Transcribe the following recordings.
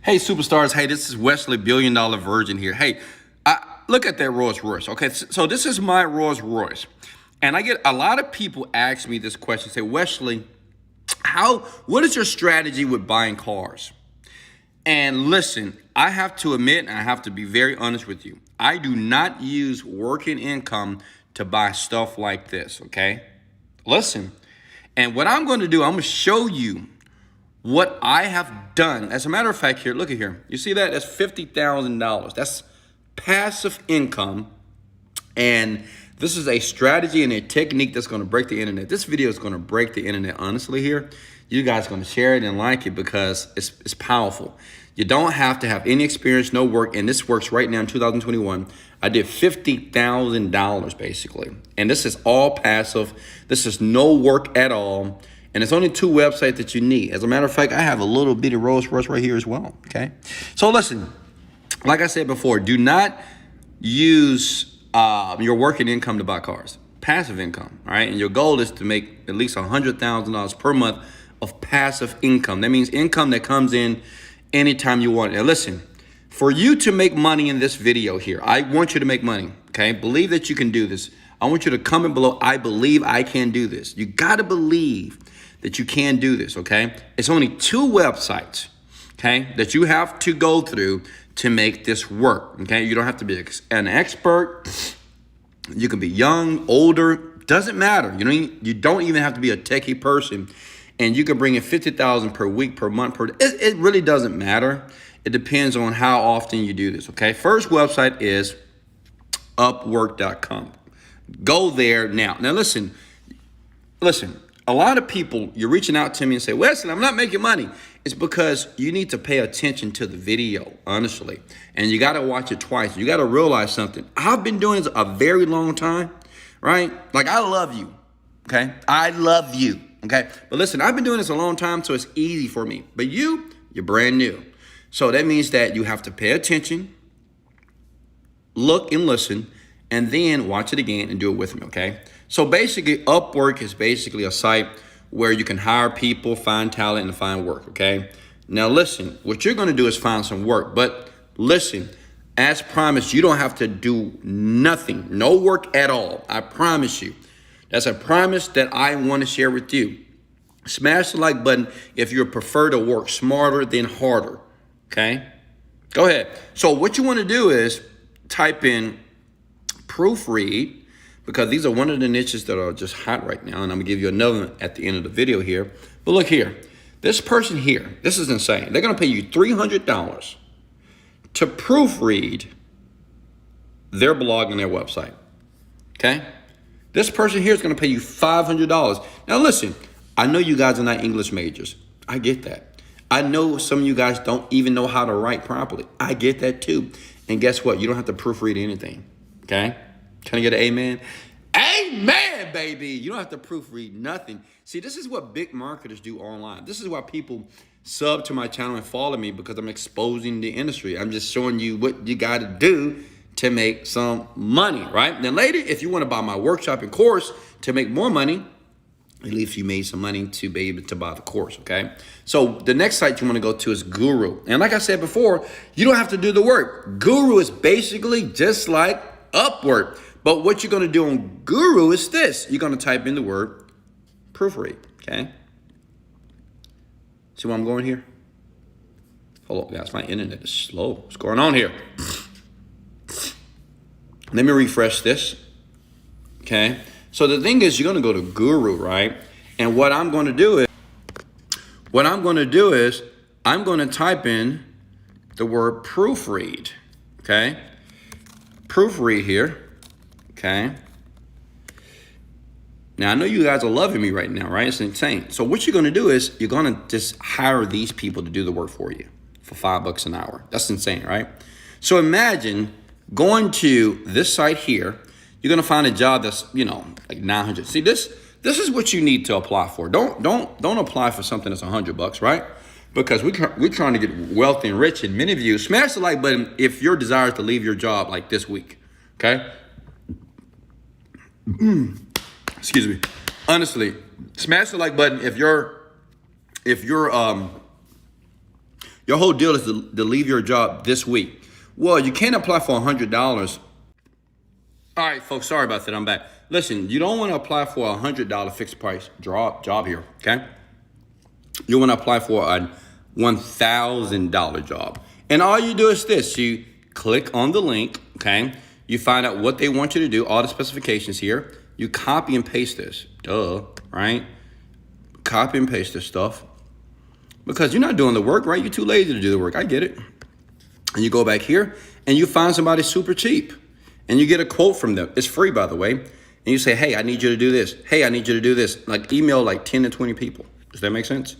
Hey, superstars. Hey, this is Wesley Virgin here. Hey, look at that Rolls Royce. Okay, so this is my Rolls Royce. And I get a lot of people ask me this question, say, Wesley, what is your strategy with buying cars? And listen, I have to admit, and I have to be very honest with you, I do not use working income to buy stuff like this, okay? Listen, and what I'm going to do, I'm going to show you what I have done. As a matter of fact, here, look at here. You see that? That's $50,000. That's passive income. And this is a strategy and a technique that's going to break the internet. This video is going to break the internet, honestly, here. You guys are going to share it and like it because it's powerful. You don't have to have any experience, no work, and this works right now in 2021. I did $50,000 basically, and this is all passive. This is no work at all, and it's only 2 websites that you need. As a matter of fact, I have a little bitty Rolls Royce right here as well, okay? So listen, like I said before, do not use your working income to buy cars. Passive income, all right? And your goal is to make at least $100,000 per month of passive income. That means income that comes in anytime you want it. Now listen, for you to make money in this video here, I want you to make money, okay? Believe that you can do this. I want you to comment below, I believe I can do this. You gotta believe that you can do this, okay? It's only 2 websites, okay, that you have to go through to make this work, okay? You don't have to be an expert. You can be young, older, doesn't matter. You don't even have to be a techie person. And you can bring in $50,000 per week, per month, it really doesn't matter. It depends on how often you do this, okay? First website is Upwork.com. Go there now. Now listen, a lot of people, you're reaching out to me and say, Wesley, I'm not making money. It's because you need to pay attention to the video, honestly. And you got to watch it twice. You got to realize something. I've been doing this a very long time, right? Like, I love you, okay? I love you. Okay, but listen, I've been doing this a long time, so it's easy for me. But you're brand new. So that means that you have to pay attention, look and listen, and then watch it again and do it with me, okay? So basically, Upwork is basically a site where you can hire people, find talent, and find work, okay? Now listen, what you're gonna do is find some work, but listen, as promised, you don't have to do nothing, no work at all, I promise you. That's a promise that I want to share with you. Smash the like button if you prefer to work smarter than harder, okay? Go ahead. So what you want to do is type in proofread, because these are one of the niches that are just hot right now, and I'm going to give you another one at the end of the video here. But look here. This person here, this is insane. They're going to pay you $300 to proofread their blog and their website, okay? This person here is going to pay you $500. Now listen, I know you guys are not English majors. I get that. I know some of you guys don't even know how to write properly. I get that too. And guess what? You don't have to proofread anything, okay? Can I get an amen? Amen, baby. You don't have to proofread nothing. See, this is what big marketers do online. This is why people sub to my channel and follow me, because I'm exposing the industry. I'm just showing you what you got to do to make some money, right? Now later, if you want to buy my workshop and course to make more money, at least you made some money to be able to buy the course, okay? So the next site you want to go to is Guru. And like I said before, you don't have to do the work. Guru is basically just like Upwork. But what you're going to do on Guru is this. You're going to type in the word proofread, okay? See where I'm going here? Hold on, guys. My internet is slow. What's going on here? Let me refresh this, okay? So the thing is, you're gonna go to Guru, right? And what I'm gonna do is, I'm gonna type in the word proofread, okay? Proofread here, okay? Now, I know you guys are loving me right now, right? It's insane. So what you're gonna do is, you're gonna just hire these people to do the work for you for $5 an hour. That's insane, right? So imagine going to this site here, you're gonna find a job that's, like 900. See, this is what you need to apply for. Don't apply for something that's $100, right? Because we're trying to get wealthy and rich, and many of you smash the like button if your desire is to leave your job like this week, okay? Excuse me. Honestly, smash the like button if your Your whole deal is to leave your job this week. Well, you can't apply for $100. All right, folks, sorry about that. I'm back. Listen, you don't want to apply for a $100 fixed price job here, okay? You want to apply for a $1,000 job. And all you do is this. You click on the link, okay? You find out what they want you to do, all the specifications here. You copy and paste this. Duh, right? Copy and paste this stuff. Because you're not doing the work, right? You're too lazy to do the work. I get it. And you go back here and you find somebody super cheap. And you get a quote from them. It's free, by the way. And you say, hey, I need you to do this. Hey, I need you to do this. Like email like 10 to 20 people. Does that make sense?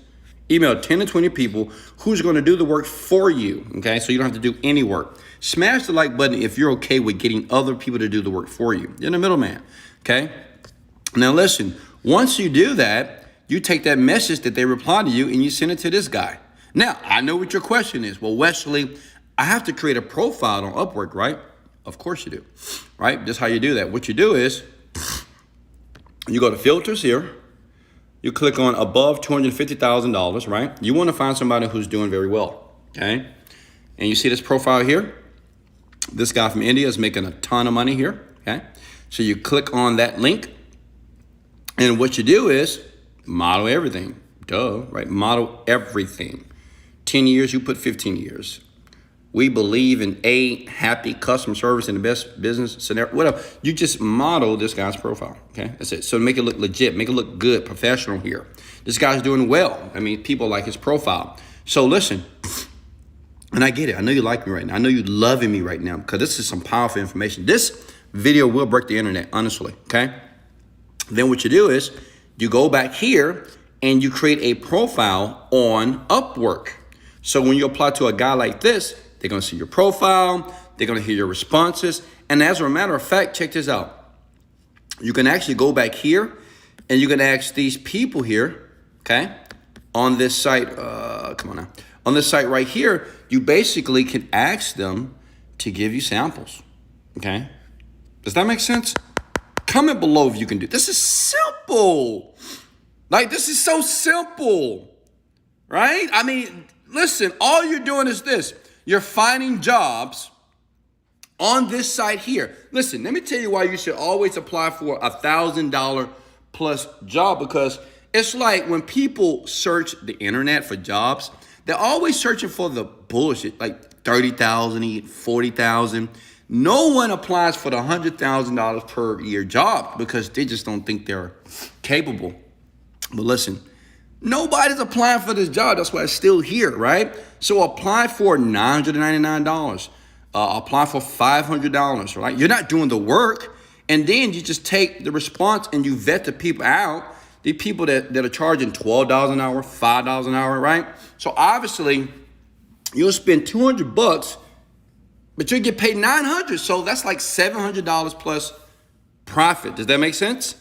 Email 10 to 20 people who's going to do the work for you. Okay, so you don't have to do any work. Smash the like button if you're okay with getting other people to do the work for you. You're the middleman. Okay. Now listen, once you do that, you take that message that they reply to you and you send it to this guy. Now, I know what your question is. Well, Wesley, I have to create a profile on Upwork, right? Of course you do, right? Just how you do that. What you do is you go to filters here. You click on above $250,000, right? You want to find somebody who's doing very well, okay? And you see this profile here. This guy from India is making a ton of money here, okay? So you click on that link. And what you do is model everything. Duh, right? Model everything. 10 years, you put 15 years. We believe in happy customer service and the best business scenario, whatever. You just model this guy's profile, okay? That's it. So make it look legit, make it look good, professional here. This guy's doing well. I mean, people like his profile. So listen, and I get it. I know you like me right now. I know you're loving me right now because this is some powerful information. This video will break the internet, honestly, okay? Then what you do is you go back here and you create a profile on Upwork. So when you apply to a guy like this, they're going to see your profile. They're going to hear your responses. And as a matter of fact, check this out. You can actually go back here and you can ask these people here, okay, on this site. Come on now. On this site right here, you basically can ask them to give you samples, okay? Does that make sense? Comment below if you can do. This is simple. Like, this is so simple, right? I mean, listen, all you're doing is this. You're finding jobs on this site here. Listen, let me tell you why you should always apply for $1,000 plus job, because it's like when people search the internet for jobs, they're always searching for the bullshit, like 30,000, 40,000. No one applies for the $100,000 per year job because they just don't think they're capable. But listen, nobody's applying for this job. That's why it's still here, right? So apply for $999. Apply for $500, right? You're not doing the work. And then you just take the response and you vet the people out. The people that are charging $12 an hour, $5 an hour, right? So obviously, you'll spend $200, but you'll get paid $900. So that's like $700 plus profit. Does that make sense?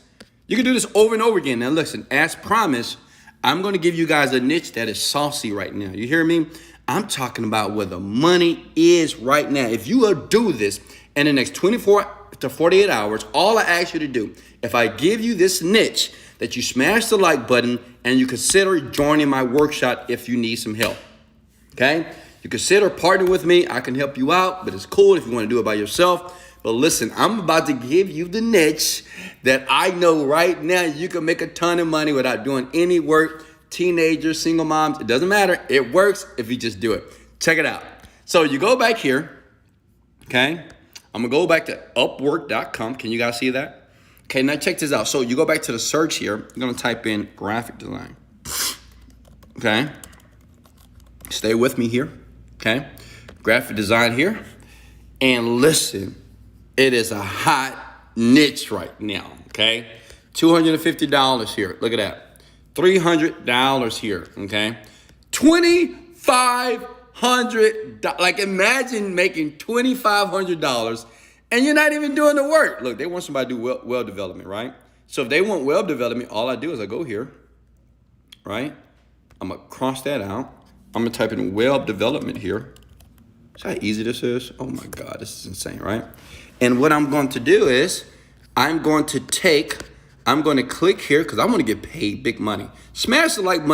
You can do this over and over again. Now listen, as promised, I'm going to give you guys a niche that is saucy right now. You hear me? I'm talking about where the money is right now. If you will do this in the next 24 to 48 hours, all I ask you to do, if I give you this niche, that you smash the like button and you consider joining my workshop if you need some help. Okay? You consider partnering with me. I can help you out, but it's cool if you want to do it by yourself. But listen, I'm about to give you the niche that I know right now you can make a ton of money without doing any work. Teenagers, single moms, it doesn't matter. It works if you just do it. Check it out. So you go back here, okay? I'm going to go back to Upwork.com. Can you guys see that? Okay, now check this out. So you go back to the search here. You're going to type in graphic design. Okay? Stay with me here. Okay? Graphic design here. And listen, it is a hot niche right now. Okay? $250 here. Look at that. $300 here. Okay? $2,500. Like, imagine making $2,500 and you're not even doing the work. Look, they want somebody to do web development, right? So if they want web development, all I do is I go here, right? I'm going to cross that out. I'm going to type in web development here. See how easy this is? Oh my God, this is insane, right? And what I'm going to do is I'm going to click here because I want to get paid big money. Smash the like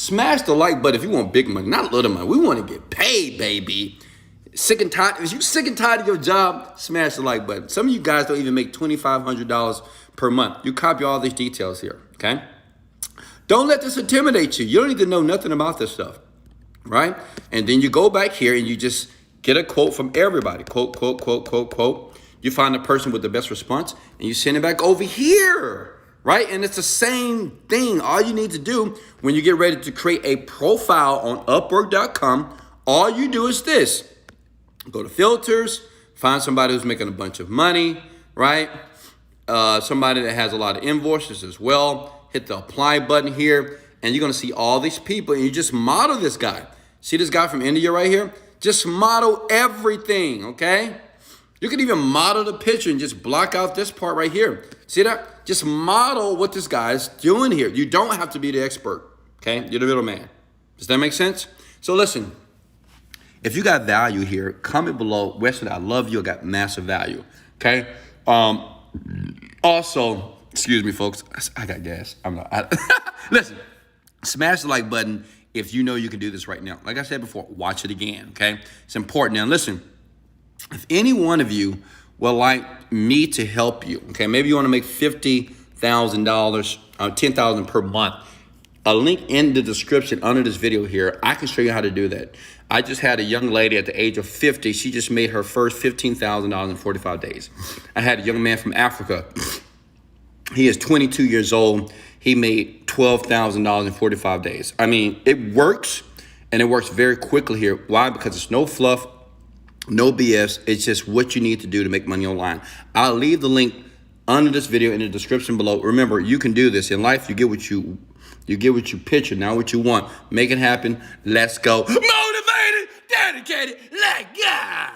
Smash the like button if you want big money, not little money. We want to get paid, baby. Sick and tired. If you're sick and tired of your job, smash the like button. Some of you guys don't even make $2,500 per month. You copy all these details here, okay? Don't let this intimidate you. You don't need to know nothing about this stuff, right? And then you go back here and you just get a quote from everybody. Quote, quote, quote, quote, quote. You find the person with the best response and you send it back over here, right? And it's the same thing. All you need to do when you get ready to create a profile on Upwork.com, all you do is this. Go to filters, find somebody who's making a bunch of money, right? Somebody that has a lot of invoices as well. Hit the apply button here, and you're gonna see all these people, and you just model this guy. See this guy from India right here? Just model everything, okay? You can even model the picture and just block out this part right here. See that? Just model what this guy is doing here. You don't have to be the expert, okay? You're the middleman. Does that make sense? So listen. If you got value here, comment below. Wesley, I love you. I got massive value. Okay. Also, excuse me, folks. I got gas. I'm not. Listen, smash the like button if you know you can do this right now. Like I said before, watch it again. Okay. It's important. Now, listen. If any one of you would like me to help you, okay, maybe you want to make $50,000, $10,000 per month. A link in the description under this video here. I can show you how to do that. I just had a young lady at the age of 50. She just made her first $15,000 in 45 days. I had a young man from Africa. He is 22 years old. He made $12,000 in 45 days. I mean, it works, and it works very quickly here. Why? Because it's no fluff, no BS. It's just what you need to do to make money online. I'll leave the link under this video in the description below. Remember, you can do this. In life, you get what you picture, not what you want. Make it happen. Let's go. Motivated, dedicated, let go.